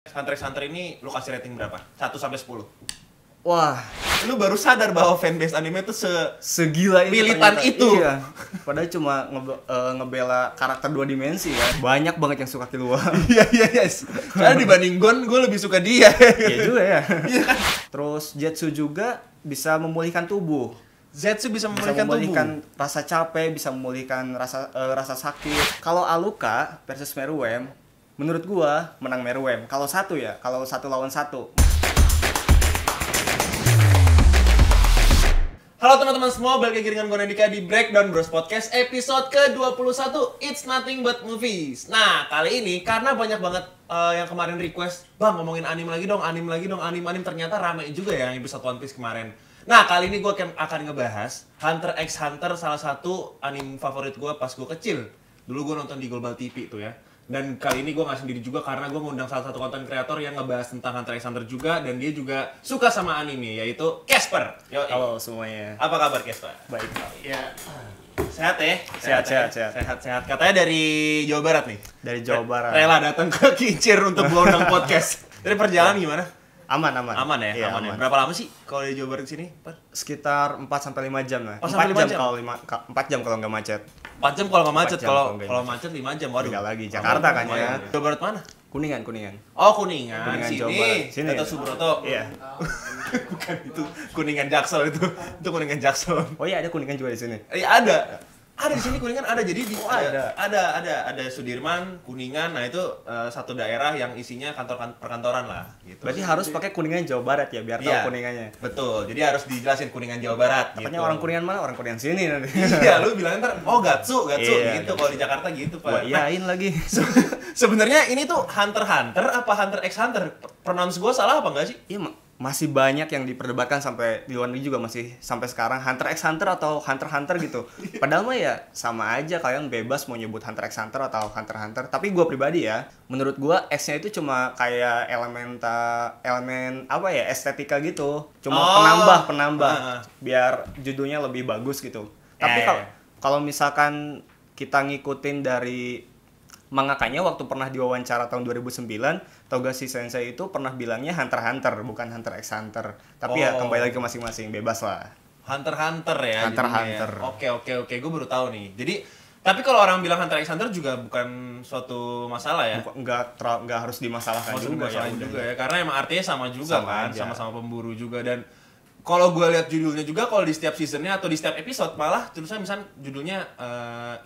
Hunter x Hunter ini lu kasih rating berapa? 1 sampai 10. Wah, Lu baru sadar bahwa fanbase anime itu segila itu militan ternyata. itu. Iya. Padahal cuma ngebela karakter 2 dimensi ya. Banyak banget yang suka Killua. Iya. Karena dibanding Gon, gue lebih suka dia. Iya juga ya. Iya kan? Terus Zetsu juga bisa memulihkan tubuh. Zetsu bisa Bisa memulihkan tubuh. memulihkan rasa capek, bisa memulihkan rasa sakit. Kalau Aluka versus Meruem, menurut gua menang Meruem. Kalau satu lawan satu. Halo teman-teman semua, balik lagi dengan gue Nandika di Breakdown Bros Podcast episode ke-21 It's Nothing But Movies. Nah, kali ini karena banyak banget yang kemarin request, Bang ngomongin anime lagi dong, anime. Ternyata rame juga ya yang episode One Piece kemarin. Nah, kali ini gue akan ngebahas Hunter x Hunter, salah satu anime favorit gue pas gue kecil. Dulu gue nonton di Global TV tuh ya. Dan kali ini gue nggak sendiri juga karena gue ngundang salah satu konten kreator yang ngebahas tentang Hunter x Hunter juga. Dan dia juga suka sama anime, yaitu Casper. Halo semuanya. Apa kabar Casper? Baik. Ya. Sehat ya? Sehat. Katanya dari Jawa Barat nih? Dari Jawa Barat. Rela datang ke Kincir untuk gua undang podcast. Dari perjalanan gimana? Aman. Aman ya? Iya, aman ya? Berapa lama sih kalau dari Jawa Barat ke sini? Sekitar 4 sampai 5 jam lah. 4 sampai 5 jam? 4 jam kalau nggak macet. 4 jam kalau nggak macet, 4 jam kalau kalau nggak macet 5 jam. Waduh. Beda lagi, Jakarta kan ya. Jawa Barat mana? Kuningan. Oh, Kuningan Jawa sini. Barat. Sini. Gatot Subroto. Iya. Bukan itu, Kuningan Jaksel itu. Itu Kuningan Jaksel. Oh iya, ada Kuningan juga di sini. Ada. Ada di sini Kuningan ada. Jadi ada. ada Sudirman, Kuningan. Nah, itu satu daerah yang isinya kantor perkantoran lah gitu. Berarti harus pakai Kuningan Jawa Barat ya biar tahu Iya, Kuningannya. Betul. Jadi harus dijelasin Kuningan Jawa Barat Takutnya gitu. orang Kuningan mana? Orang Kuningan sini nanti. Iya, lu bilang ntar Gatsu Iya, gitu. Kalau di Jakarta gitu, Pak. Gua iyain lagi. Sebenarnya ini tuh Hunter x Hunter apa Hunter x Hunter? Pronounce gue salah apa enggak sih? Iya, masih banyak yang diperdebatkan sampai di luar negeri juga masih sampai sekarang Hunter x Hunter atau Hunter x Hunter gitu. Padahal mah ya sama aja, kalian bebas mau nyebut Hunter x Hunter atau Hunter x Hunter. Tapi gue pribadi ya, menurut gue X-nya itu cuma kayak elemen apa ya, estetika gitu. Cuma penambah biar judulnya lebih bagus gitu. Tapi kalau misalkan kita ngikutin dari mangakanya waktu pernah diwawancara tahun 2009, Togashi Sensei itu pernah bilangnya Hunter x Hunter, bukan Hunter x Hunter. Tapi ya kembali lagi ke masing-masing, bebas lah. Hunter x Hunter ya. Hunter x jadinya Hunter. Ya. Oke, gue baru tahu nih. Jadi tapi kalau orang bilang Hunter x Hunter juga bukan suatu masalah ya. Nggak harus dimasalahkan juga ya. Karena emang artinya sama juga sama kan, aja. sama-sama pemburu juga. Dan kalau gue lihat judulnya juga, kalau di setiap seasonnya atau di setiap episode malah tulisannya misal judulnya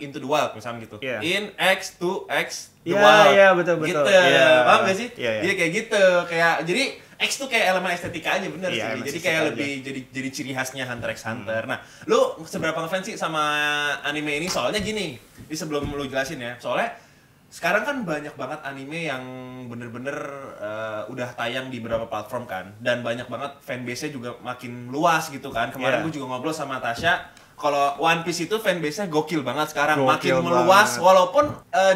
Into the Wild misalnya gitu. Yeah. In X to X the Wild. Iya, betul. Gitu. Yeah. Paham gak sih? Yeah. Jadi kayak gitu. Jadi X tuh kayak elemen estetika aja bener Yeah, sih. Jadi kayak lebih jadi ciri khasnya Hunter x Hunter. Nah, lu seberapa ngefans sih sama anime ini? Soalnya gini, ini sebelum lu jelasin ya. Soalnya sekarang kan banyak banget anime yang bener-bener udah tayang di beberapa platform kan, dan banyak banget fanbase-nya juga makin luas gitu kan. Kemarin gue juga ngobrol sama Tasya, kalau One Piece itu fanbase-nya gokil banget sekarang, makin meluas banget. Walaupun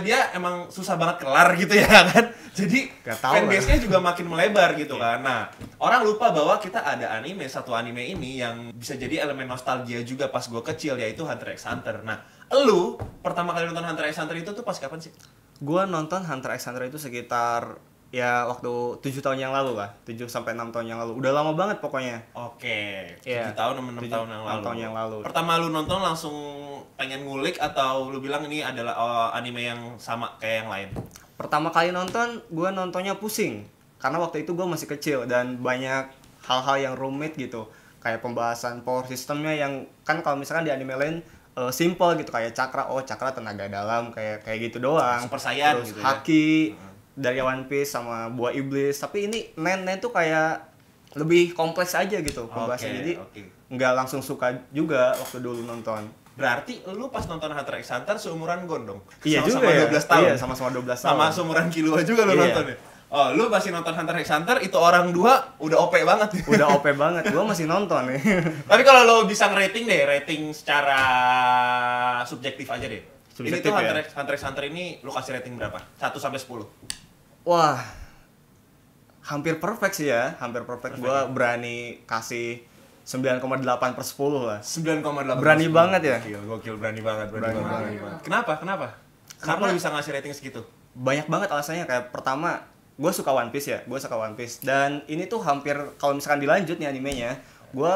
dia emang susah banget kelar gitu ya kan. Jadi fanbase-nya juga makin melebar gitu kan. Nah, orang lupa bahwa kita ada satu anime ini yang bisa jadi elemen nostalgia juga pas gue kecil, yaitu Hunter x Hunter. Nah, lu pertama kali nonton Hunter x Hunter itu tuh pas kapan sih? Gua nonton Hunter x Hunter itu sekitar ya waktu 7 tahun yang lalu lah, 7 sampai 6 tahun yang lalu. Udah lama banget pokoknya. Oke, 7 yeah. tahun 6 tahun yang lalu. 6 tahun yang lalu. Pertama lu nonton langsung pengen ngulik atau lu bilang ini adalah anime yang sama kayak yang lain? Pertama kali nonton, gua nontonnya pusing. Karena waktu itu gua masih kecil dan banyak hal-hal yang rumit gitu. Kayak pembahasan power systemnya yang kan kalau misalkan di anime lain simple gitu, kayak cakra tenaga dalam kayak gitu doang. Super Saiyan terus gitu haki dari One Piece sama buah iblis. Tapi ini nen tuh kayak lebih kompleks aja gitu pembahasannya. Jadi nggak langsung suka juga waktu dulu nonton. Berarti lu pas nonton Hunter x Hunter seumuran Gon dong? Iya sama-sama juga 12 tahun. Iya, sama-sama 12 tahun. Sama seumuran Killua juga lu nonton ya? Oh, lu pasti nonton Hunter x Hunter, itu orang dua udah OP banget. Udah OP banget, gua masih nonton nih. Tapi kalau lo bisa rating secara subjektif aja deh. Ini tuh Hunter x Hunter ini lu kasih rating berapa? 1 sampai 10. Wah, hampir perfect sih ya, hampir perfect. Gua berani kasih 9,8/10 lah. 9,8. Berani banget ya? Gokil, berani banget. Kenapa? Kenapa lu bisa ngasih rating segitu? Banyak banget alasannya. Kayak pertama, gue suka One Piece ya, gue suka One Piece. Dan ini tuh hampir kalau misalkan dilanjut nih animenya, gue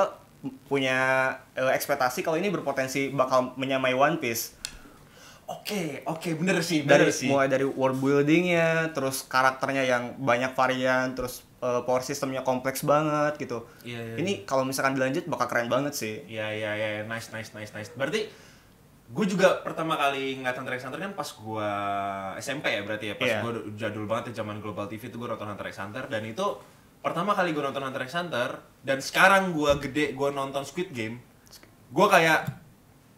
punya ekspektasi kalau ini berpotensi bakal menyamai One Piece. Oke, bener sih. Mulai dari world buildingnya, terus karakternya yang banyak varian, terus power sistemnya kompleks banget gitu. Iya. Ini kalau misalkan dilanjut bakal keren banget sih. Iya, nice. Berarti gue juga pertama kali ngeliat Hunter x Hunter kan pas gue SMP ya berarti ya. Pas Iya. gue jadul banget ya zaman Global TV itu gue nonton Hunter x Hunter. Dan itu pertama kali gue nonton Hunter x Hunter. Dan sekarang gue gede, gue nonton Squid Game. Gue kayak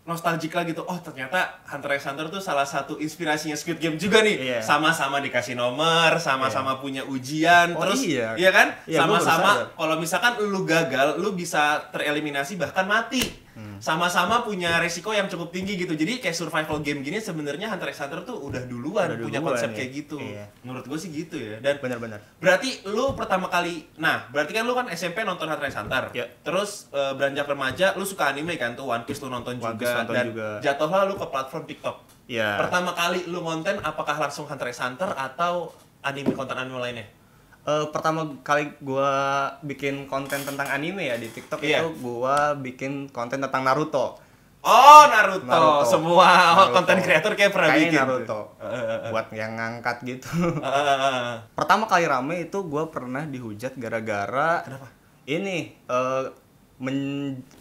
nostalgic lagi tuh, oh ternyata Hunter x Hunter tuh salah satu inspirasinya Squid Game juga nih. Iya. Sama-sama dikasih nomor, sama-sama punya ujian, Oh, terus iya. kan? Iya, gua baru Sama-sama sadar. kalau misalkan lu gagal, lu bisa tereliminasi bahkan mati. Sama-sama punya resiko yang cukup tinggi gitu. Jadi kayak survival game gini sebenarnya Hunter x Hunter tuh udah duluan punya konsep ya. kayak gitu. Iya. Menurut gue sih gitu ya. Dan Bener-bener. berarti lu pertama kali, berarti kan lu kan SMP nonton Hunter x Hunter. Ya. Terus beranjak remaja lu suka anime kan tuh One Piece lu nonton One juga Piece nonton dan juga. jatuhlah lu ke platform TikTok. Iya. Pertama kali lu konten apakah langsung Hunter x Hunter atau konten anime lainnya? Pertama kali gue bikin konten tentang anime ya di TikTok Iya. itu gue bikin konten tentang Naruto. Oh, Naruto. Naruto. Semua Naruto. konten kreator kayak pernah Kayaknya bikin. Naruto. Buat yang ngangkat gitu. Pertama kali rame itu gue pernah dihujat gara-gara Kenapa? ini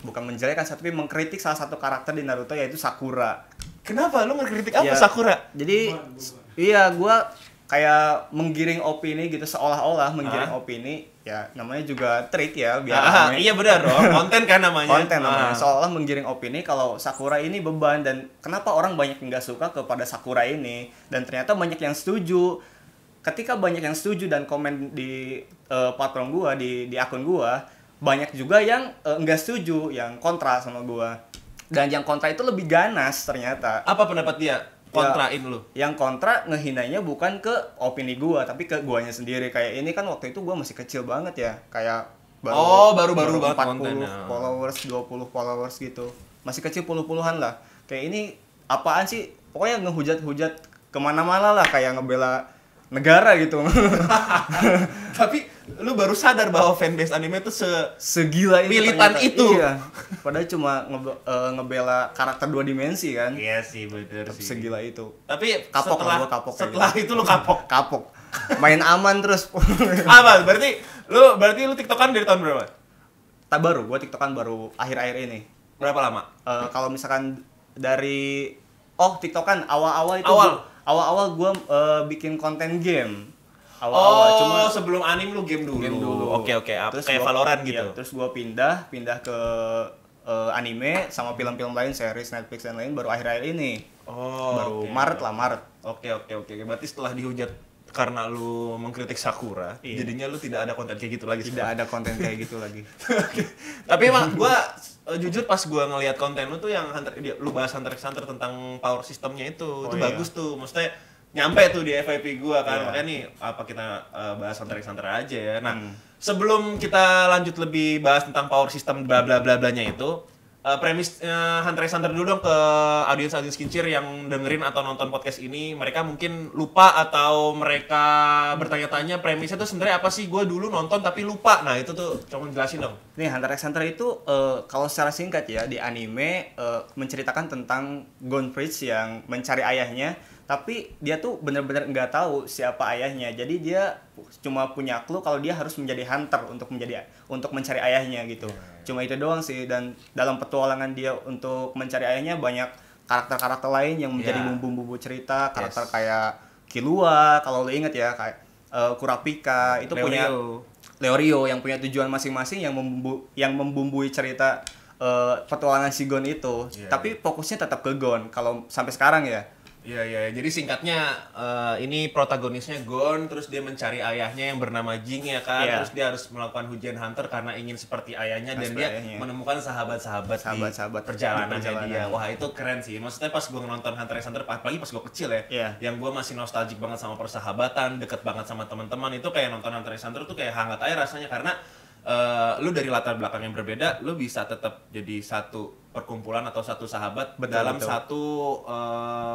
bukan menjelekan tapi mengkritik salah satu karakter di Naruto yaitu Sakura. Kenapa lu ngekritik apa Ya, Sakura? Jadi iya gue kayak menggiring opini gitu seolah-olah menggiring opini ya namanya juga trik ya biar rame. Iya benar dong, konten kan namanya. Konten namanya seolah menggiring opini kalau Sakura ini beban dan kenapa orang banyak yang nggak suka kepada Sakura ini dan ternyata banyak yang setuju. Ketika banyak yang setuju dan komen di platform gua di akun gua banyak juga yang nggak setuju yang kontra sama gua dan yang kontra itu lebih ganas ternyata. Apa pendapat dia? Kontrain lu. Yang kontra ngehinanya bukan ke opini gua tapi ke guanya sendiri. Kayak ini kan waktu itu gua masih kecil banget ya. Kayak baru-baru banget 40 kontennya. followers, 20 followers gitu. Masih kecil puluh-puluhan lah. Kayak ini apaan sih? Pokoknya ngehujat-hujat kemana-mana lah kayak ngebela negara gitu. Tapi lu baru sadar bahwa fanbase anime tuh Segila itu militan ternyata. itu. Iya. Padahal cuma ngebela karakter 2 dimensi kan. Iya sih, bener Tapi sih. segila itu. Tapi Kapok setelah, lah, gua kapok kayak setelah itu lu kapok. Kapok. Main aman terus. Apa? Berarti lu TikTokan dari tahun berapa? Tak baru, gua TikTokan baru akhir-akhir ini. Berapa lama? Kalau misalkan dari TikTokan awal-awal itu Awal. gue bikin konten game. Cuma sebelum anime lu game dulu. Oke. Terus Kayak gua- Valorant iya, gitu. terus gue pindah ke anime sama film-film lain, series Netflix dan lain baru akhir-akhir ini. Baru oke. Maret. Oke. Berarti setelah dihujat karena lu mengkritik Sakura, Iya. jadinya lu tidak ada konten kayak gitu lagi. Tidak ada konten kayak gitu lagi. Tapi emang gua jujur pas gua ngelihat konten lu tuh yang lu bahas Hunter x Hunter tentang power sistemnya itu iya. bagus tuh. Maksudnya nyampe tuh di FYP gua kan. Iya. Makanya nih apa kita bahas Hunter x Hunter aja ya. Nah, sebelum kita lanjut lebih bahas tentang power system bla bla bla blanya itu, premis Hunter x Hunter dulu dong ke audiens kincir yang dengerin atau nonton podcast ini. Mereka mungkin lupa atau mereka bertanya-tanya premisnya tuh sebenarnya apa sih? Gue dulu nonton tapi lupa. Nah itu tuh coba jelasin dong. Nih Hunter x Hunter itu kalau secara singkat ya di anime menceritakan tentang Gonfridge yang mencari ayahnya, tapi dia tuh benar-benar nggak tahu siapa ayahnya. Jadi dia cuma punya clue kalau dia harus menjadi hunter untuk mencari ayahnya gitu. Cuma itu doang sih dan dalam petualangan dia untuk mencari ayahnya banyak karakter-karakter lain yang menjadi bumbu-bumbu cerita, karakter kayak Killua kalau lo inget ya kayak Kurapika itu punya Leorio yang punya tujuan masing-masing yang membumbui cerita petualangan si Gon itu. Tapi fokusnya tetap ke Gon kalau sampai sekarang ya. Iya. Jadi singkatnya ini protagonisnya Gon, terus dia mencari ayahnya yang bernama Jing ya kan. Iya. Terus dia harus melakukan hujan hunter karena ingin seperti ayahnya dan dia menemukan sahabat-sahabat di perjalanannya dia. Wah itu keren sih. Maksudnya pas gue nonton Hunter x Hunter, apalagi pas gue kecil ya, yang gue masih nostalgic banget sama persahabatan, deket banget sama teman-teman itu kayak nonton Hunter x Hunter tuh kayak hangat aja rasanya karena lu dari latar belakang yang berbeda, lu bisa tetap jadi satu perkumpulan atau satu sahabat dalam satu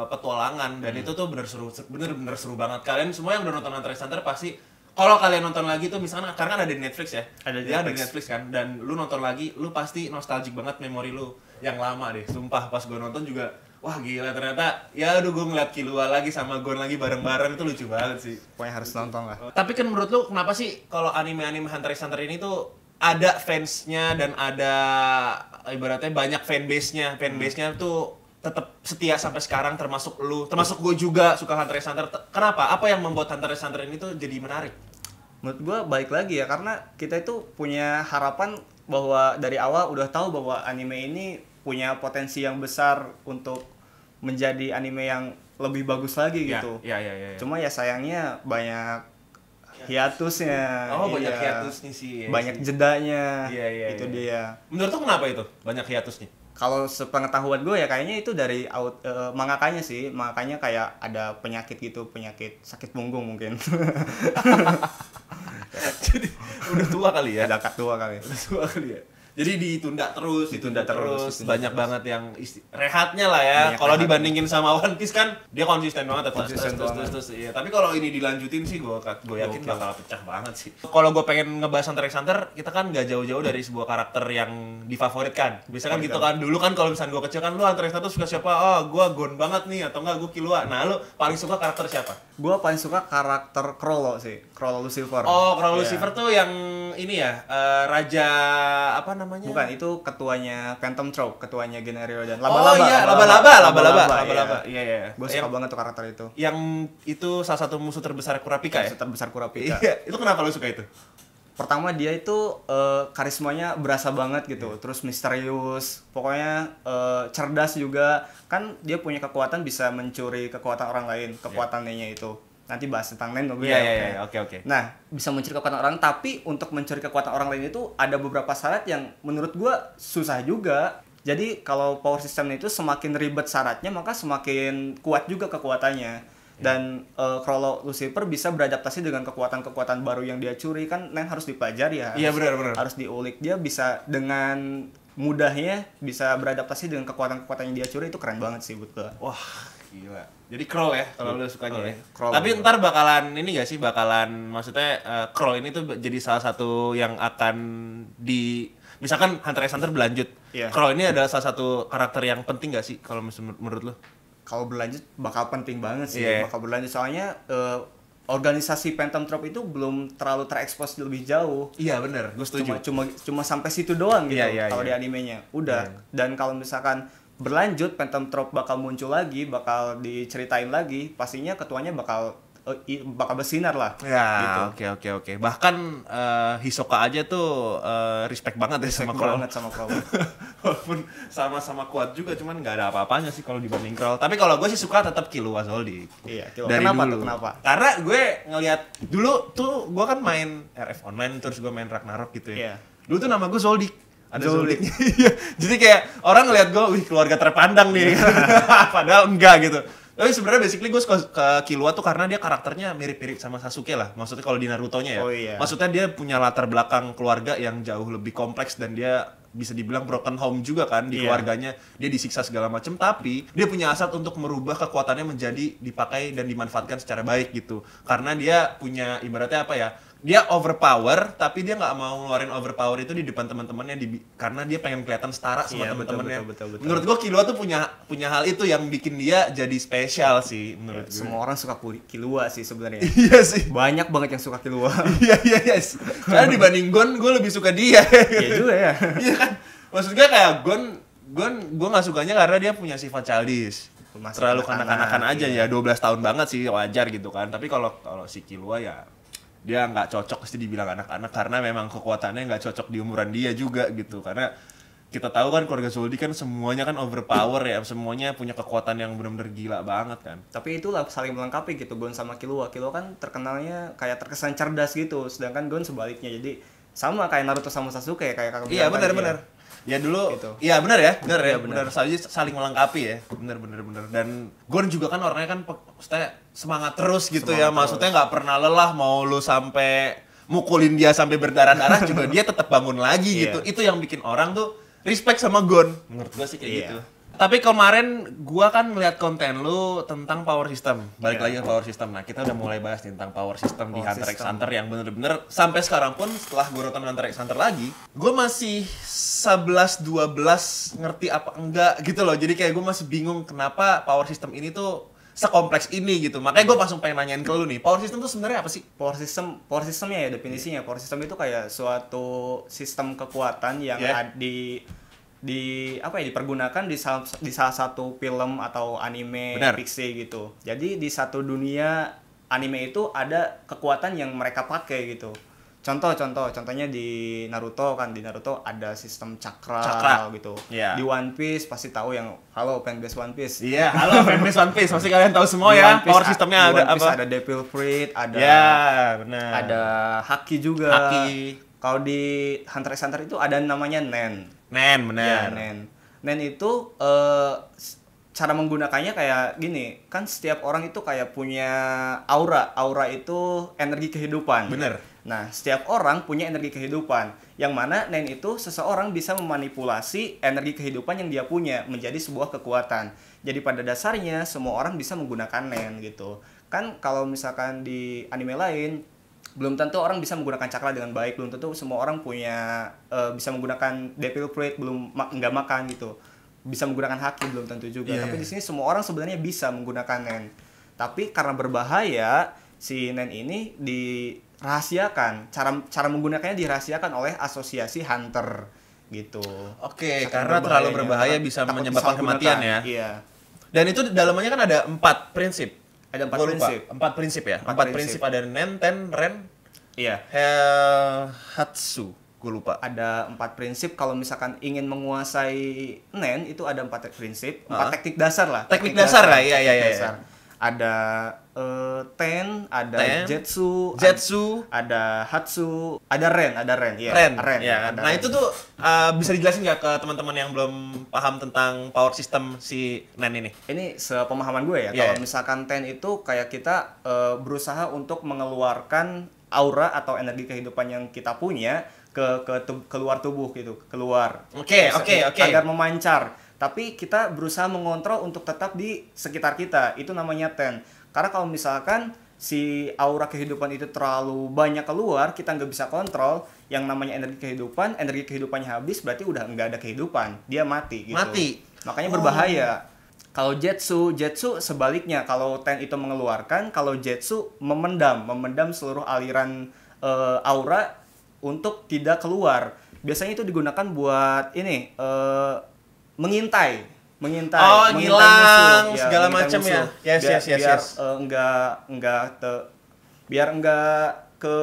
petualangan dan itu tuh bener seru banget. Kalian semua yang udah nonton Hunter x Hunter pasti kalau kalian nonton lagi tuh misalnya karena kan ada di Netflix ya. Ada di Dia ada di Netflix. Netflix kan dan lu nonton lagi, lu pasti nostalgic banget memori lu yang lama deh. Sumpah pas gue nonton juga wah gila ternyata ya aduh gue ngeliat Killua lagi sama Gon lagi bareng-bareng itu lucu banget sih. Pokoknya harus nonton lah. Tapi kan menurut lu kenapa sih kalau anime-anime Hunter x Hunter ini tuh ada fansnya dan ada ibaratnya banyak fanbase-nya. Fanbase-nya tuh tetap setia sampai sekarang termasuk lu, termasuk gue juga suka Hunter x Hunter. Kenapa? Apa yang membuat Hunter x Hunter ini tuh jadi menarik? Menurut gua balik lagi ya, karena kita itu punya harapan bahwa dari awal udah tahu bahwa anime ini punya potensi yang besar untuk menjadi anime yang lebih bagus lagi gitu. Ya. Cuma ya sayangnya banyak hiatusnya. Oh, banyak iya. hiatusnya sih. Banyak jedanya. Iya, Itu iya. dia. Menurut lu kenapa itu? Banyak hiatusnya? Kalau sepengetahuan gue ya kayaknya itu dari mangakanya sih. Mangakanya kayak ada penyakit gitu, penyakit sakit punggung mungkin. Jadi udah tua kali ya? Ada tua kali. Udah tua kali ya? Jadi ditunda terus. Banyak terus. banget yang rehatnya lah ya. Banyak Kalau rehat. dibandingin sama One Piece kan dia konsisten banget Konsisten banget. terus. Iya. Tapi kalau ini dilanjutin sih gue yakin bakal pecah banget sih. Kalau gue pengen ngebahas Hunter x Hunter, kita kan gak jauh-jauh dari sebuah karakter yang difavoritkan. Biasanya kan gitu kan. Dulu kan kalau misalnya gue kecil kan lu Hunter x Hunter suka siapa? Oh, gue Gon banget nih atau enggak gue Killua. Nah, lu paling suka karakter siapa? Gue paling suka karakter Chrollo sih, Chrollo Lucifer. Oh, Chrollo Iya. Lucifer tuh yang ini ya, raja apa namanya? Bukan, itu ketuanya Phantom Troop, ketuanya Genero dan Oh iya, laba-laba. Iya. Gue suka banget tuh karakter itu. Yang itu salah satu musuh terbesar Kurapika ya? Musuh terbesar Kurapika. Iya, itu kenapa lu suka itu? Pertama dia itu karismanya berasa banget gitu, terus misterius, pokoknya cerdas juga. Kan dia punya kekuatan bisa mencuri kekuatan orang lain, kekuatannya itu. Nanti bahas tentang Nen dulu ya. Iya, oke. Nah, bisa mencuri kekuatan orang, tapi untuk mencuri kekuatan orang lain itu ada beberapa syarat yang menurut gua susah juga. Jadi kalau power system itu semakin ribet syaratnya, maka semakin kuat juga kekuatannya. Dan Chrollo Lucifer bisa beradaptasi dengan kekuatan-kekuatan baru yang dia curi, kan Nen harus dipelajari ya. Iya, benar. Harus diulik. Dia bisa dengan mudahnya bisa beradaptasi dengan kekuatan-kekuatan yang dia curi, itu keren banget sih buat gua. Wah, gila. Jadi Kroll ya kalau lu sukanya ya. Kroll. Tapi ntar bakalan ini gak sih maksudnya Kroll ini tuh jadi salah satu yang akan misalkan Hunter x Hunter berlanjut. Iya. Kroll ini adalah salah satu karakter yang penting gak sih kalau menurut lu? Kalau berlanjut bakal penting banget sih. Iya. Bakal berlanjut soalnya organisasi Phantom Troop itu belum terlalu terekspos lebih jauh. Iya benar, gue setuju. Cuma sampai situ doang gitu kalau di Iya. animenya. Udah. Iya. Dan kalau misalkan berlanjut Phantom Troop bakal muncul lagi, bakal diceritain lagi, pastinya ketuanya bakal bersinar lah. Ya, gitu. oke. Bahkan Hisoka aja tuh respect banget ya sama Kroll. Banget sama Kroll. Walaupun sama-sama kuat juga, cuman nggak ada apa-apanya sih kalau dibanding Kroll. Tapi kalau gue sih suka tetap Killua Zoldyck. Iya, Dari kenapa dulu. tuh? Kenapa? Karena gue ngelihat dulu tuh gue kan main RF online terus gue main Ragnarok gitu ya. Iya. Dulu tuh nama gue Zoldyck. Ada Zoldyck. Zoldyck. Iya. Jadi kayak orang ngelihat gue, wih keluarga terpandang nih. Padahal enggak gitu. Tapi sebenarnya basically gue suka ke Killua tuh karena dia karakternya mirip-mirip sama Sasuke lah. Maksudnya kalau di Naruto-nya ya. Oh, iya. Maksudnya dia punya latar belakang keluarga yang jauh lebih kompleks dan dia bisa dibilang broken home juga kan di Iya. keluarganya. Dia disiksa segala macam tapi dia punya hasrat untuk merubah kekuatannya menjadi dipakai dan dimanfaatkan secara baik gitu. Karena dia punya ibaratnya apa ya? Dia overpower tapi dia nggak mau ngeluarin overpower itu di depan teman-temannya karena dia pengen kelihatan setara sama Iya, teman-temannya. betul. Menurut gua Killua tuh punya hal itu yang bikin dia jadi spesial sih menurut gue. Semua orang suka Killua sih sebenarnya. Iya sih. Banyak banget yang suka Killua. Iya. Karena dibanding Gon, gue lebih suka dia. Iya juga ya. Iya kan? Maksud gue kayak Gon gue nggak sukanya karena dia punya sifat childish. Masih Terlalu kanak-kanak, kanak-kanakan aja iya. ya, 12 tahun banget sih wajar gitu kan. Tapi kalau si Killua ya dia nggak cocok pasti dibilang anak-anak karena memang kekuatannya nggak cocok di umuran dia juga gitu. Karena kita tahu kan keluarga Zoldyck kan semuanya kan overpower ya, semuanya punya kekuatan yang benar-benar gila banget kan. Tapi itulah saling melengkapi gitu Gon sama Killua. Killua kan terkenalnya kayak terkesan cerdas gitu, sedangkan Gon sebaliknya. Jadi sama kayak Naruto sama Sasuke kayak kakak Iya bilang tadi benar. Ya dulu, Gitu. iya benar ya, Iya, benar saling melengkapi ya, benar. Dan Gon juga kan orangnya kan, maksudnya semangat terus gitu ya, maksudnya nggak pernah lelah mau lu sampai mukulin dia sampai berdarah-darah juga dia tetap bangun lagi Iya. gitu. Itu yang bikin orang tuh respect sama Gon, menurut gua sih kayak Iya. gitu. Tapi kemarin gua kan ngeliat konten lu tentang power system. Balik Iya. lagi ke power system. Nah, kita udah mulai bahas nih tentang power system di Power Hunter x system. Hunter yang bener-bener sampai sekarang pun setelah gua nonton Hunter x Hunter lagi, gua masih 11 12 ngerti apa enggak gitu loh. Jadi kayak gua masih bingung kenapa power system ini tuh sekompleks ini gitu. Makanya gua langsung pengen nanyain ke lu nih. Power system tuh sebenarnya apa sih? Power systemnya ya definisinya. Power system itu kayak suatu sistem kekuatan yang Yeah. dipergunakan di salah satu film atau anime Benar. fiksi gitu. Jadi di satu dunia anime itu ada kekuatan yang mereka pakai gitu. Contohnya di Naruto kan, di Naruto ada sistem cakra. Gitu. Iya. Di One Piece pasti tahu yang halo fanbase One Piece. Iya, halo fanbase One Piece. Pasti kalian tahu semua Di ya. One Piece Power systemnya di ada One Piece apa? ada Devil Fruit, ada Ya, benar. ada haki juga. Haki. Kalau di Hunter x Hunter itu ada namanya Nen. Nen, Ya, benar. Nen itu cara menggunakannya kayak gini, kan setiap orang itu kayak punya aura. Aura itu energi kehidupan. Bener. Nah, setiap orang punya energi kehidupan. Yang mana Nen itu seseorang bisa memanipulasi energi kehidupan yang dia punya menjadi sebuah kekuatan. Jadi pada dasarnya semua orang bisa menggunakan Nen gitu. Kan kalau misalkan di anime lain belum tentu orang bisa menggunakan cakra dengan baik, belum tentu semua orang punya bisa menggunakan Devil Fruit, nggak makan gitu, bisa menggunakan haki belum tentu juga. Iya, Tapi iya. di sini semua orang sebenarnya bisa menggunakan Nen. Tapi karena berbahaya, si Nen ini dirahasiakan. Cara menggunakannya dirahasiakan oleh asosiasi hunter gitu. Oke, Saking karena terlalu berbahaya karena bisa takut menyebabkan kematian disalahgunakan. ya. Iya. Dan itu di dalamnya kan ada 4 prinsip. Ada 4 Gua lupa. prinsip. 4 prinsip ya. 4 4 prinsip prinsip. ada Nen, Ten, Ren, Iya. Hatsu. Gue lupa. Ada 4 prinsip. Kalau misalkan ingin menguasai Nen itu ada 4 prinsip, 4 Ah. teknik dasar lah. Teknik dasar lah, iya, teknik iya, iya. dasar. Ada Ten, ada Ten, Jetsu, Jetsu, ada Hatsu, ada Ren, iya. Ren. Ren. Ya, ada nah Ren. itu tuh bisa dijelasin nggak ke teman-teman yang belum paham tentang power system si Nen ini? Ini sepemahaman gue ya, Iya, kalau iya. misalkan Ten itu kayak kita berusaha untuk mengeluarkan aura atau energi kehidupan yang kita punya keluar tubuh gitu, keluar. Oke. Agar memancar. Tapi kita berusaha mengontrol untuk tetap di sekitar kita. Itu namanya Ten. Karena kalau misalkan si aura kehidupan itu terlalu banyak keluar, kita nggak bisa kontrol, yang namanya energi kehidupannya habis, berarti udah nggak ada kehidupan. Dia mati gitu. Mati. Makanya Oh. berbahaya. Kalau Jetsu sebaliknya. Kalau Ten itu mengeluarkan, kalau Jetsu memendam seluruh aliran aura untuk tidak keluar. Biasanya itu digunakan buat ini mengintai Oh, mengintai ngilang, musuh. segala mengintai macam ya. musuh. Yes, biar, yes, yes, biar yes. biar enggak ke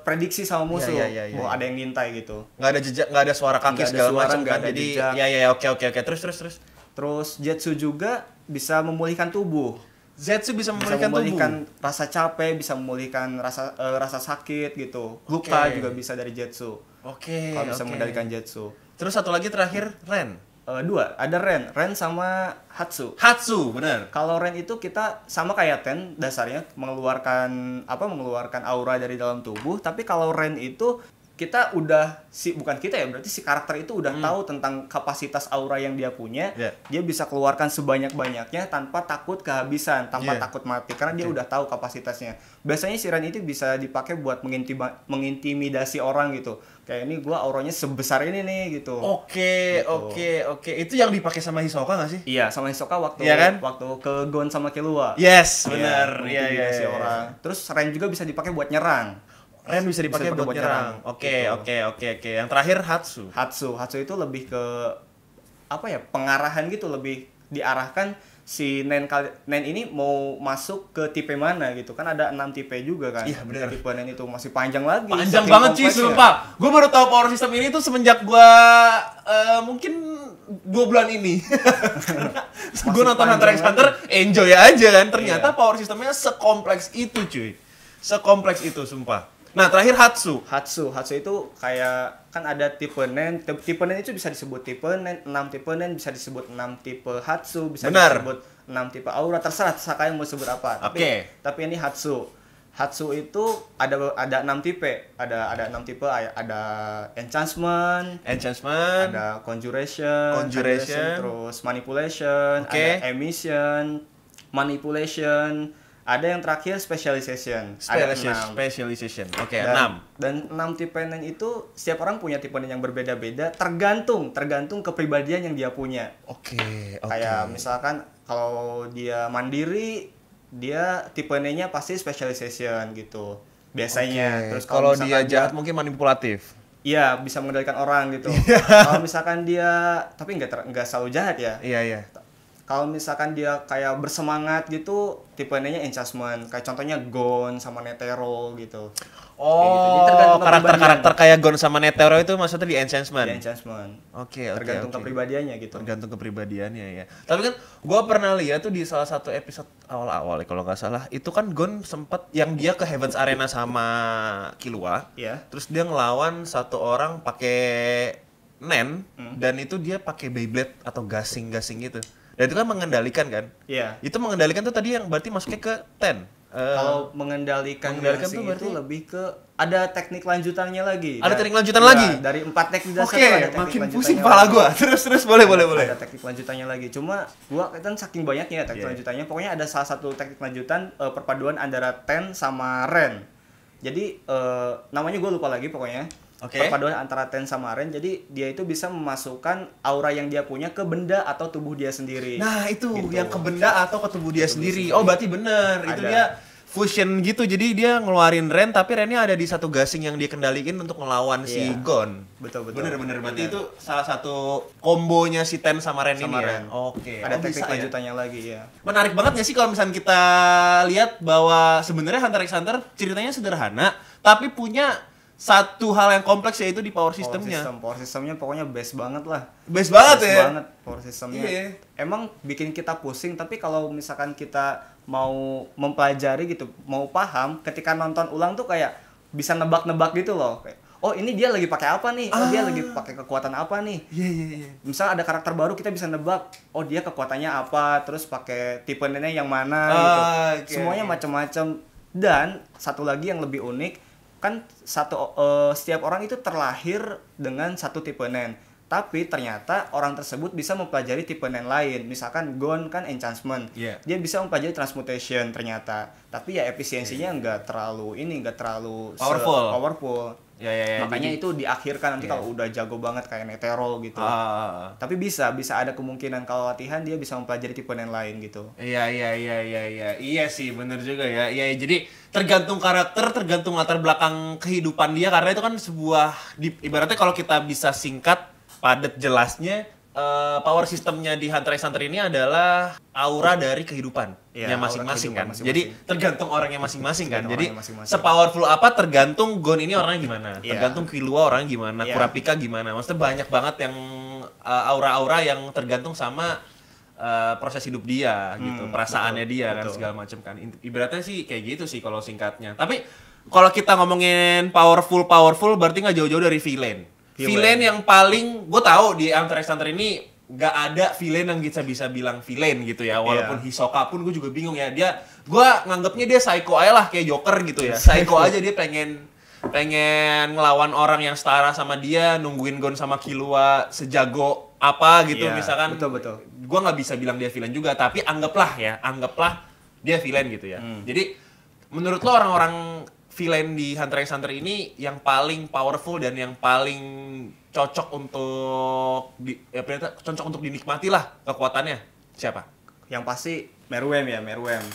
prediksi sama musuh. Iya, iya. Ada yang ngintai gitu. Nggak ada jejak, nggak ada suara kaki Nggak ada segala suara, macam nggak kan. ada Jadi jejak. ya, oke. Terus. Terus Jetsu juga bisa memulihkan tubuh. Zetsu bisa Bisa memulihkan memulihkan tubuh. rasa capek, bisa memulihkan rasa sakit gitu. Luka Oke. juga bisa dari Jetsu. Oke. Kalau bisa oke. mengendalikan Jetsu. Terus satu lagi terakhir Ren. 2, ada Ren sama Hatsu. Hatsu, bener. Kalau Ren itu kita sama kayak Ten dasarnya mengeluarkan aura dari dalam tubuh, tapi kalau Ren itu kita udah bukan kita ya, berarti si karakter itu udah tahu tentang kapasitas aura yang dia punya. Yeah. Dia bisa keluarkan sebanyak-banyaknya tanpa takut kehabisan, tanpa Yeah. takut mati karena dia udah tahu kapasitasnya. Biasanya si Ren itu bisa dipakai buat mengintimidasi orang gitu. Kayak ini gua auranya sebesar ini nih gitu. Oke. Itu yang dipakai sama Hisoka nggak sih? Iya, sama Hisoka waktu Iya kan? waktu ke Gon sama Killua. Yes, Iya, benar. mengintimidasi Iya. orang. Terus Ren juga bisa dipakai buat nyerang. Ren bisa dipakai buat nyerang. Oke. Yang terakhir Hatsu. Hatsu itu lebih ke apa ya? Pengarahan gitu, lebih diarahkan si Nen ini mau masuk ke tipe mana gitu. Kan ada 6 tipe juga kan. Iya, benar. Tipe Nen itu masih panjang lagi. Panjang saking banget cuy, kompleksnya. sumpah. Gue baru tahu power system ini tuh semenjak gue mungkin 2 bulan ini. Gue nonton Hunter x panjang Hunter, enjoy aja kan. Ternyata Iya. power systemnya sekompleks itu cuy. Sekompleks itu, sumpah. Nah, terakhir Hatsu. Hatsu itu kayak kan ada tipe Nen. Tipe Nen itu bisa disebut tipe Nen, 6 tipe Nen bisa disebut 6 tipe Hatsu, bisa Benar. disebut 6 tipe aura, terserah kalian mau sebut apa. Oke. Tapi ini Hatsu. Hatsu itu ada 6 tipe. Ada 6 tipe, ada enchantment, ada conjuration, terus manipulation, Oke. ada emission, manipulation, ada yang terakhir specialization. Ada 6. Specialization. Oke, Dan- 6. Dan 6 tipe nen itu setiap orang punya tipe nen yang berbeda-beda, tergantung kepribadian yang dia punya. Oke. Kayak misalkan kalau dia mandiri, dia tipe nya pasti specialization gitu. Biasanya. Terus kalau misalkan dia jahat mungkin manipulatif. iya, bisa mengendalikan orang gitu. Kalau misalkan dia tapi nggak selalu jahat ya. Iya. Kalau misalkan dia kayak bersemangat gitu, tipe nya enchantment. Kayak contohnya Gon sama Netero gitu. Jadi tergantung karakter-karakter kayak Gon sama Netero itu maksudnya di enchantment. Di enchantment. Oke. Tergantung kepribadiannya gitu. Tergantung kepribadiannya ya. Tapi kan gua pernah lihat tuh di salah satu episode awal-awal ya, kalau nggak salah, itu kan Gon sempet yang dia ke Heaven's Arena sama Killua. Iya. Terus dia ngelawan satu orang pakai Nen dan itu dia pakai Beyblade atau gasing-gasing gitu. Dan itu kan mengendalikan kan? Iya. Itu mengendalikan tuh tadi yang berarti masuknya ke Ten. Kalau mengendalikan tuh gasing berarti itu lebih ke ada teknik lanjutannya lagi. Ada teknik lanjutan Iya, lagi? Dari 4 teknik dasar Oke, tuh ada teknik makin lanjutannya pusing kepala lagi. gua. Terus boleh. Ada teknik lanjutannya lagi. Cuma gua kan saking banyaknya teknik Iya. lanjutannya. Pokoknya ada salah satu teknik lanjutan perpaduan antara Ten sama Ren. Jadi namanya gua lupa lagi pokoknya. Oke. Perpaduan antara Ten sama Ren. Jadi dia itu bisa memasukkan aura yang dia punya ke benda atau tubuh dia sendiri. Nah, itu Gitu. yang ke benda atau ke tubuh dia sendiri. Oh, berarti bener. Itu Ada. dia fusion gitu. Jadi dia ngeluarin Ren tapi Rennya ada di satu gasing yang dia kendaliin untuk ngelawan si Iya. Gon. Betul. Bener. Berarti Bener. itu salah satu kombonya si Ten sama Ren Sama ini ya. Ren. Oke. Ada teknik bisa ya? lanjutannya lagi ya. Menarik banget gak sih kalau misalnya kita lihat bahwa sebenarnya Hunter x Hunter ceritanya sederhana tapi punya satu hal yang kompleks yaitu di power systemnya. Power systemnya pokoknya best banget lah. Best banget Best ya. banget power systemnya. Iya. Emang bikin kita pusing, tapi kalau misalkan kita mau mempelajari gitu, mau paham, ketika nonton ulang tuh kayak bisa nebak-nebak gitu loh. Kayak, oh ini dia lagi pakai apa nih? Oh dia lagi pakai kekuatan apa nih? Iya. Misal ada karakter baru kita bisa nebak, oh dia kekuatannya apa, terus pakai tipe neneknya yang mana gitu. Oke. Semuanya macam-macam. Dan satu lagi yang lebih unik, kan setiap orang itu terlahir dengan satu tipe nen. Tapi ternyata orang tersebut bisa mempelajari tipe nen lain. Misalkan Gon kan enchantment. Iya. Dia bisa mempelajari transmutation ternyata. Tapi ya efisiensinya nggak terlalu powerful. Ya. Makanya jadi- itu diakhirkan nanti Iya. kalau udah jago banget kayak Netero gitu. Tapi bisa ada kemungkinan kalau latihan dia bisa mempelajari tipe nen lain gitu. Iya. Iya sih, bener juga ya. Iya, jadi tergantung karakter, tergantung latar belakang kehidupan dia karena itu kan sebuah ibaratnya kalau kita bisa singkat, padat, jelasnya power sistemnya di Hunter x Hunter ini adalah aura dari kehidupan Iya, yang aura masing-masing kehidupan kan. masing-masing. Jadi tergantung orangnya masing-masing kan. Tergantung Jadi orangnya masing-masing. sepowerful apa tergantung Gon ini orangnya gimana, Iya. tergantung Killua orangnya gimana, Iya. Kurapika gimana. Maksudnya banyak banget yang aura-aura yang tergantung sama proses hidup dia gitu, perasaannya dia kan betul. segala macam kan. Ibaratnya sih kayak gitu sih kalau singkatnya. Tapi kalau kita ngomongin powerful berarti nggak jauh-jauh dari villain. Villain yang paling gue tahu di Hunter x Hunter ini nggak ada villain yang bisa bilang villain gitu ya. Walaupun Hisoka pun gue juga bingung ya. Gue nganggapnya dia psycho aja lah kayak Joker gitu ya. Psycho aja dia pengen ngelawan orang yang setara sama dia, nungguin Gon sama Killua sejago apa gitu Iya, misalkan. betul. Gue nggak bisa bilang dia villain juga, tapi anggaplah dia villain gitu ya. Jadi menurut lo orang-orang villain di Hunter x Hunter ini yang paling powerful dan yang paling cocok untuk cocok untuk dinikmati lah kekuatannya siapa? Yang pasti Meruem.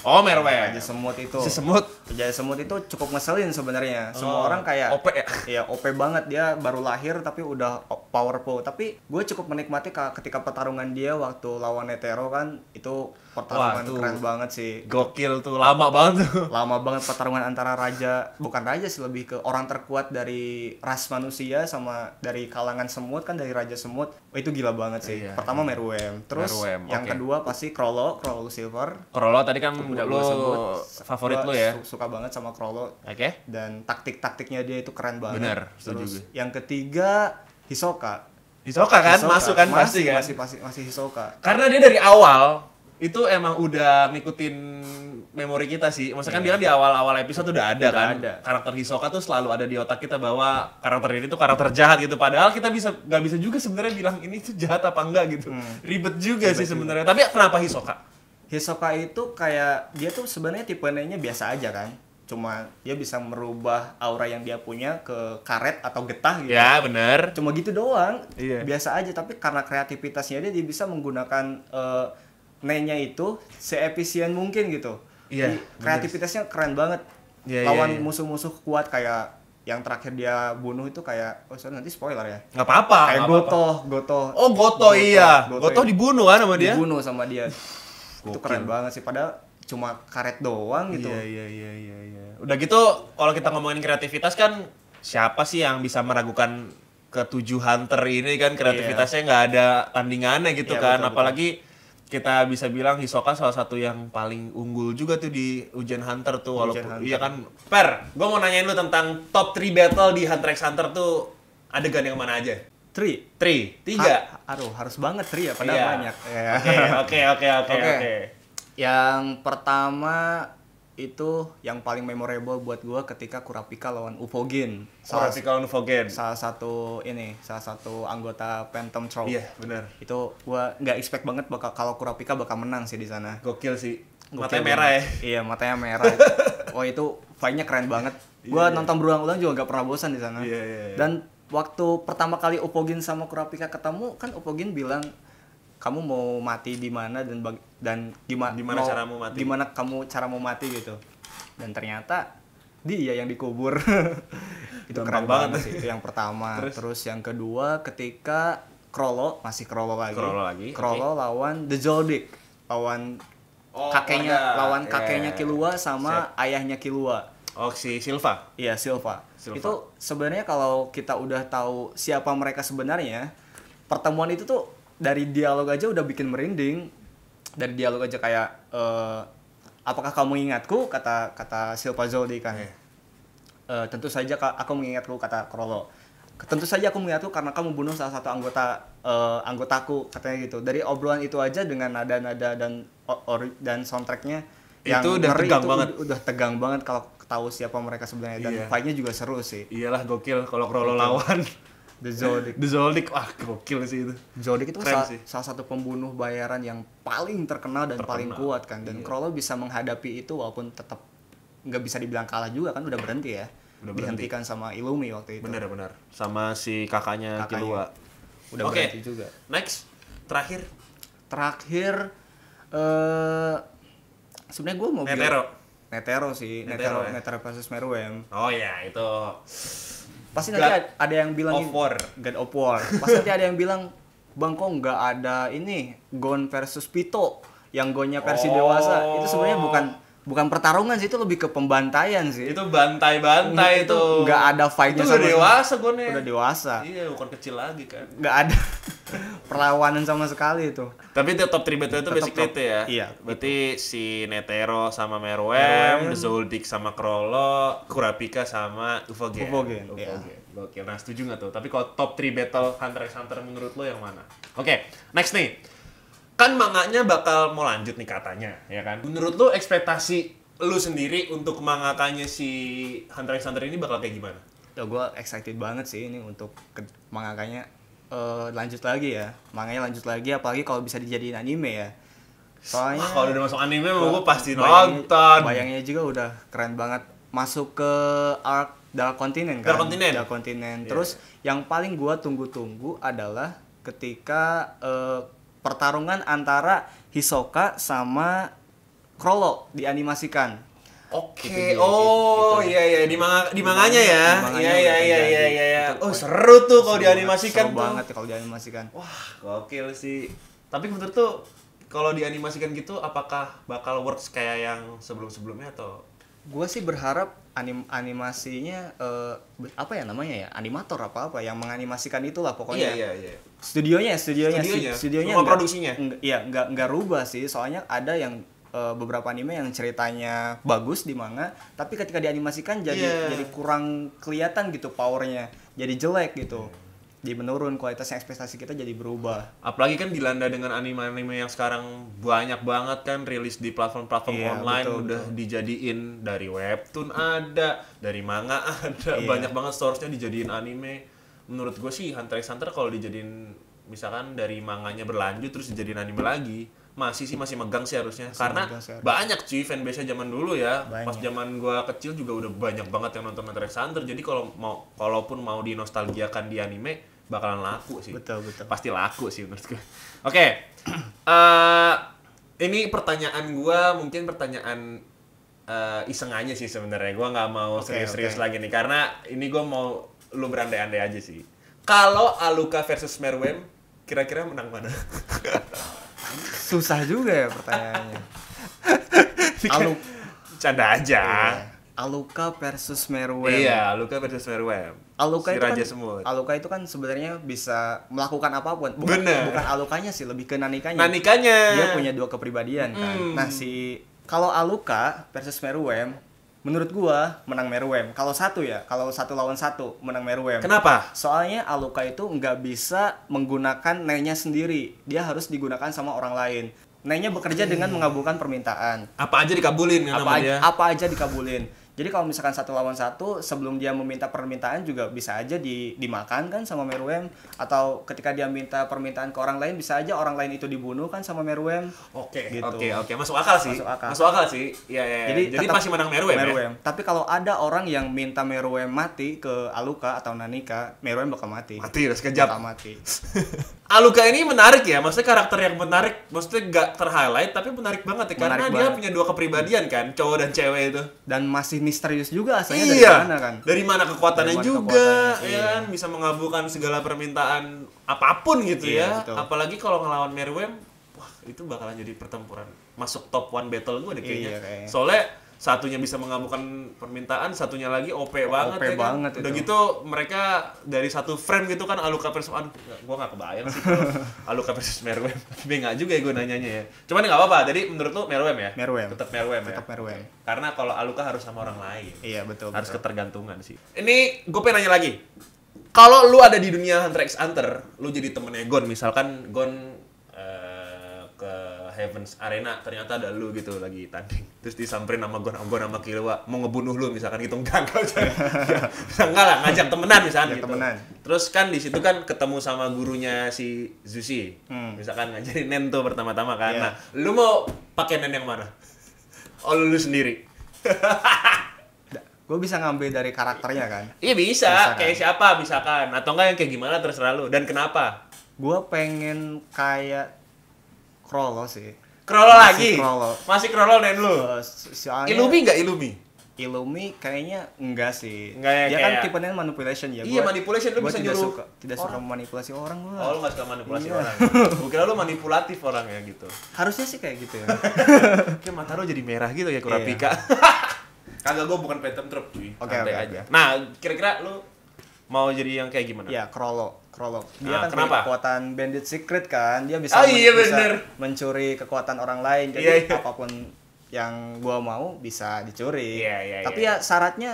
Oh, Meruem. Raja semut itu. Semut. Raja semut itu cukup ngeselin sebenarnya. Semua orang kayak OP ya? Iya, OP banget, dia baru lahir tapi udah powerful. Tapi gue cukup menikmati ketika pertarungan dia waktu lawan Netero kan, itu pertarungan Wah, keren banget sih. Gokil tuh, lama banget tuh. Lama banget pertarungan antara bukan raja sih, lebih ke orang terkuat dari ras manusia sama dari kalangan semut kan, dari raja semut. Oh, itu gila banget sih. Iya. Pertama Meruem, terus Meruem, yang oke. kedua pasti Crollo Silver. Krollo tadi kan Udah lo gue sebut. favorit Gua lo ya. suka banget sama Crollo. Oke. Dan taktiknya dia itu keren banget. Bener, setuju Terus gue. yang ketiga Hisoka. Hisoka kan Hisoka. masuk kan pasti kan. Masih Hisoka. Karena dia dari awal itu emang udah ngikutin memori kita sih. Maksudnya kan dia kan di awal-awal episode udah ada kan. Karakter Hisoka tuh selalu ada di otak kita bahwa karakter ini tuh karakter jahat gitu. Padahal kita nggak bisa juga sebenarnya bilang ini tuh jahat apa enggak gitu. Ribet juga sih sebenarnya. Tapi kenapa Hisoka? Hisoka itu kayak dia tuh sebenarnya tipenya biasa aja kan. Cuma dia bisa merubah aura yang dia punya ke karet atau getah gitu. Ya, bener. Cuma gitu doang. Iya. Biasa aja, tapi karena kreativitasnya dia bisa menggunakan nya itu seefisien mungkin gitu. Iya. Kreativitasnya keren banget. Iya, Lawan iya. musuh-musuh kuat kayak yang terakhir dia bunuh itu kayak sorry nanti spoiler ya. Nggak apa-apa. Kayak nggak apa-apa. Goto. Oh, Goto iya. Goto ya. dibunuh kan sama dia? Dibunuh sama dia. Itu Gokil. keren banget sih, padahal cuma karet doang gitu. Iya. Udah gitu, kalau kita ngomongin kreativitas kan, siapa sih yang bisa meragukan ketujuh hunter ini kan, kreativitasnya nggak ada tandingannya gitu Iya, kan. betul. Apalagi kita bisa bilang Hisoka salah satu yang paling unggul juga tuh di ujian hunter tuh. Walaupun iya kan. Per, gue mau nanyain lu tentang top 3 battle di Hunter x Hunter tuh adegan yang mana aja? 3. 3. Aduh, harus banget 3 ya, padahal Iya. banyak. Oke. Yang pertama itu yang paling memorable buat gua ketika Kurapika lawan Ufogin. Kurapika Nuvogen. Salah satu anggota Phantom Troop. Iya, benar. Itu gua nggak expect banget kalau Kurapika bakal menang sih di sana. Gokil sih. Gokil Matanya merah ya. banget. Iya, matanya merah. Wah, itu fight-nya keren banget. Gua nonton berulang-ulang juga nggak pernah bosan di sana. Iya. Dan waktu pertama kali Ufogin sama Kurapika ketemu, kan Ufogin bilang kamu mau mati di mana dan Gimana caramu mati? Gimana kamu cara mau mati gitu. Dan ternyata dia yang dikubur. Itu keren banget sih. Itu yang pertama. Terus yang kedua ketika Krollo lagi. Krollo lawan The Zoldyck. Lawan kakeknya Killua sama ayahnya Killua. Oh, si Silva. Iya, Silva. Itu sebenarnya kalau kita udah tahu siapa mereka sebenarnya, pertemuan itu tuh dari dialog aja udah bikin merinding. Dari dialog aja kayak apakah kamu ingatku, kata Silva Zoldyck kan. Tentu saja aku mengingatku, kata Krollo. Tentu saja aku mengingatku karena kamu bunuh salah satu anggotaku, katanya gitu. Dari obrolan itu aja dengan nada-nada dan soundtracknya yang itu udah tegang banget. Udah tegang banget kalau tahu siapa mereka sebenarnya, dan fight-nya juga seru sih. Iyalah, gokil kalau Krollo lawan The Zoldyck. The Zoldyck, wah gokil sih itu. Zoldyck itu Keren salah satu pembunuh bayaran yang paling terkenal dan paling kuat kan. Dan Krollo bisa menghadapi itu walaupun tetap nggak bisa dibilang kalah juga kan, udah berhenti ya. Dihentikan sama Illumi waktu itu. Bener. Sama si kakaknya Killua. Udah berhenti juga. Next, terakhir sebenarnya gue mau Netero sih. Netero versus Meruem. Oh ya, itu Pasti nanti ada yang bilang God of War. Pasti nanti ada yang bilang, Bang, kok nggak ada ini Gon versus Pito yang Gonnya versi dewasa. Itu sebenarnya bukan pertarungan sih, itu lebih ke pembantaian sih. Itu bantai-bantai itu. Nggak ada fight-nya. Itu udah dewasa Gonnya. Udah dewasa. Iya, bukan kecil lagi kan. Nggak ada perlawanan sama sekali itu. Tapi itu top 3 battle itu basic itu ya. Iya. Berarti si Netero sama Meruem, Zoldyck sama Krollo, Kurapika sama Ufogin. Iya. Gokil. Nah, setuju nggak tuh? Tapi kalau top 3 battle Hunter x Hunter menurut lo yang mana? Oke, next nih. Kan manganya bakal mau lanjut nih katanya, ya kan? Menurut lo ekspektasi lo sendiri untuk mangakanya si Hunter x Hunter ini bakal kayak gimana? Gue excited banget sih ini untuk mangakanya lanjut lagi ya. Manganya lanjut lagi, apalagi kalau bisa dijadiin anime ya. Soalnya kalau udah masuk anime gue pasti nonton. Bayangnya juga udah keren banget. Masuk ke arc Dark Continent kan? Dark Continent. Terus yang paling gua tunggu-tunggu adalah ketika pertarungan antara Hisoka sama Krollo dianimasikan. Oke. Iya di manganya ya. Iya. Itu, seru tuh kalau dianimasikan seru tuh. banget kalau dianimasikan. Wah, gokil sih. Tapi menurut tuh kalau dianimasikan gitu apakah bakal works kayak yang sebelum-sebelumnya atau? Gue sih berharap animasinya apa ya namanya ya, animator apa yang menganimasikan itulah pokoknya. Iya. Studionya semua produksinya. Nggak rubah sih, soalnya ada yang beberapa anime yang ceritanya bagus di manga, tapi ketika dianimasikan jadi kurang kelihatan gitu powernya, jadi jelek gitu. jadi menurun, kualitasnya ekspektasi kita jadi berubah. Apalagi kan dilanda dengan anime-anime yang sekarang banyak banget kan rilis di platform-platform Iya, online, betul, udah dijadiin dari webtoon ada, dari manga ada, Iya. banyak banget source-nya dijadiin anime. Menurut gue sih Hunter x Hunter kalau dijadiin misalkan dari manganya berlanjut terus dijadiin anime lagi, masih megang sih harusnya. Karena megang sih harusnya. banyak cuy fanbase-nya zaman dulu ya. Banyak. Pas zaman gua kecil juga udah banyak banget yang nonton Hunter x Hunter. Jadi kalaupun mau dinostalgiakan di anime bakalan laku sih. Betul. Pasti laku sih menurut gue. Oke. Ini pertanyaan gua mungkin pertanyaan iseng aja sih sebenarnya. Gua nggak mau Oke, serius-serius oke. lagi nih karena ini gua mau lu berandai-andai aja sih. Kalau Aluka versus Meruem, kira-kira menang mana? Susah juga ya pertanyaannya. Alu Canda aja. Iya. Aluka versus Meruem. Iya, Aluka versus Meruem. Aluka Si itu Raja kan, Semut. Aluka itu kan sebenarnya bisa melakukan apapun. Bener. Bukan Alukanya sih, lebih ke Nanikanya. Nanikanya. Dia punya dua kepribadian kan. Nah, kalau Aluka versus Meruem, menurut gua menang Meruem. Kalau satu lawan satu menang Meruem. Kenapa? Soalnya Aluka itu nggak bisa menggunakan Nen-nya sendiri. Dia harus digunakan sama orang lain. Nen-nya bekerja dengan mengabulkan permintaan. Apa aja dikabulin kan sama dia? Apa aja dikabulin. Jadi kalau misalkan satu lawan satu, sebelum dia meminta permintaan juga bisa aja dimakan kan sama Meruem. Atau ketika dia minta permintaan ke orang lain, bisa aja orang lain itu dibunuh kan sama Meruem. Oke, Gitu. oke. Masuk akal sih. Masuk akal. Sih. Iya. Jadi Jadi tetap masih menang Meruem ya? Tapi kalau ada orang yang minta Meruem mati ke Aluka atau Nanika, Meruem bakal mati. Mati, udah sekejap. Bakal mati. Aluka ini menarik ya, maksudnya karakter yang menarik, maksudnya gak ter-highlight tapi menarik banget ya, karena Menarik dia banget. punya dua kepribadian kan, cowok dan cewek itu. Dan masih misterius juga asalnya Iya, dari mana kan. dari mana kekuatannya Dari mana juga, kekuatannya, ya iya. kan, bisa mengabulkan segala permintaan apapun gitu Iya, ya. betul. Apalagi kalau ngelawan Meruem, wah itu bakalan jadi pertempuran masuk top 1 battle gue deh kayaknya. Iya, kayaknya. Soalnya satunya bisa mengabulkan permintaan, satunya lagi OP banget OP ya kan. banget Udah itu. gitu mereka dari satu frame gitu kan Aluka versus gue gak kebayang sih kalau Aluka versus Meruem. Bengak juga ya gue nanyanya ya. Cuman gak apa-apa, jadi menurut lu Meruem ya? Meruem. Tetap Meruem ya? Tetap Meruem. Karena kalau Aluka harus sama orang lain. Iya, betul. Harus betul. ketergantungan sih. Ini gue pengen nanya lagi. Kalau lu ada di dunia Hunter x Hunter, lu jadi temennya Gon, misalkan Gon ke Heaven's Arena, ternyata ada lu gitu lagi tanding. Terus disamperin sama Gon sama Killua, mau ngebunuh lu misalkan gitu, enggak lah, ngajak temenan misalkan Ngajak gitu. temenan. Terus kan di situ kan ketemu sama gurunya si Zushi. Misalkan ngajarin Nen tuh pertama-tama kan. Iya. Nah, lu mau pakai Nen yang mana? Oh, lu sendiri. Gue bisa ngambil dari karakternya kan. Iya bisa, Bisa, kan? kayak siapa misalkan, atau enggak yang kayak gimana terserah lu, dan kenapa? Gue pengen kayak Krollo sih. Krollo lagi? Krollo. Masih Krollo Nen lu? Soalnya Illumi nggak Illumi? Illumi kayaknya enggak sih. Enggak ya, Dia kayak- kan tipenya manipulation ya. Iya, manipulation, lu gua bisa tidak nyuruh tidak suka orang. memanipulasi orang gua. Oh, lu nggak suka manipulasi Iya. orang? Gue kira lu manipulatif orang ya gitu. Harusnya sih kayak gitu ya. Kayak mata lu jadi merah gitu ya, Kurapika. Kagak, gue bukan Phantom Troop cuy. Oke, Santai oke, aja. oke. Nah, kira-kira lu mau jadi yang kayak gimana? Iya, Krollo. Dia Nah, kan kenapa? punya kekuatan bandit secret kan. Dia bisa Oh, iya, bisa bener. mencuri kekuatan orang lain. Jadi Iya, iya. apapun yang gua mau bisa dicuri. Iya, Tapi iya. ya syaratnya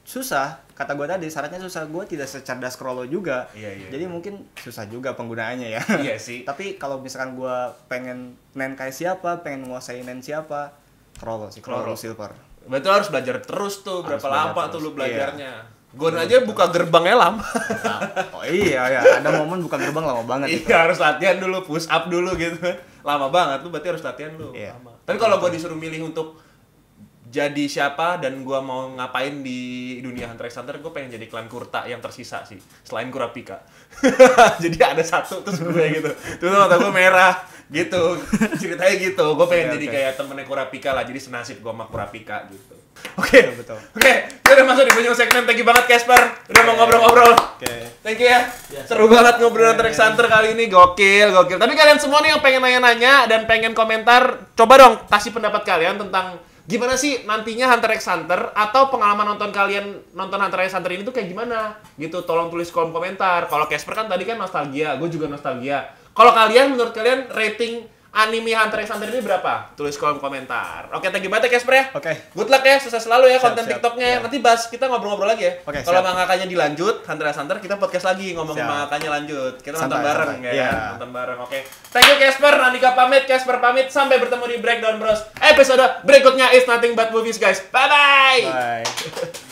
susah. Kata gua tadi syaratnya susah. Gua tidak secerdas Krollo juga. Iya. Jadi mungkin susah juga penggunaannya ya. Iya sih. Tapi kalau misalkan gua pengen Nen kayak siapa, pengen menguasai Nen siapa, Krollo sih, Krollo Krollo. Silver. Berarti lu harus belajar terus tuh, berapa belajar lama terus. tuh lu Iya. belajarnya. Gon aja buka gerbangnya lama. Oh iya ya, ada momen buka gerbang lama banget itu. Iya, harus latihan dulu, push up dulu gitu. Lama banget tuh, berarti harus latihan lu. Iya. Lama. Tapi kalau gua disuruh milih untuk jadi siapa dan gua mau ngapain di dunia Hunter x Hunter, gua pengen jadi klan Kurta yang tersisa sih, selain Kurapika. Jadi ada satu terus gue gitu. Tuh mata gua merah gitu. Ceritanya gitu. Gua pengen Oke, jadi oke. kayak temennya Kurapika lah, jadi senasib gua sama Kurapika gitu. Oke. Betul. Oke, kita udah masuk di penghujung segmen. Thank you banget Casper udah mau ngobrol-ngobrol. Oke. Thank you ya. Seru banget ngobrol Hunter x Hunter kali ini. Gokil. Tapi kalian semua nih yang pengen nanya-nanya dan pengen komentar, coba dong kasih pendapat kalian tentang gimana sih nantinya Hunter x Hunter, atau pengalaman nonton kalian nonton Hunter x Hunter ini tuh kayak gimana? Gitu, tolong tulis kolom komentar. Kalau Casper kan tadi kan nostalgia, gue juga nostalgia. Kalau kalian, menurut kalian rating anime Hunter x Hunter ini berapa? Tulis kolom komentar. Oke, thank you banget ya Casper ya. Oke. Good luck ya, sukses selalu ya Siap, konten siap. TikToknya. Ya. Nanti bahas kita ngobrol-ngobrol lagi ya. Oke, Kalau siap. mangakanya dilanjut, Hunter x Hunter kita podcast lagi ngomongin Siap. mangakanya lanjut. Kita nonton Santai, bareng santai. ya. Iya. Nonton bareng. Oke. Thank you Casper, Andika pamit, Casper pamit. Sampai bertemu di Breakdown Bros. Episode berikutnya is nothing but movies guys. Bye bye. Bye.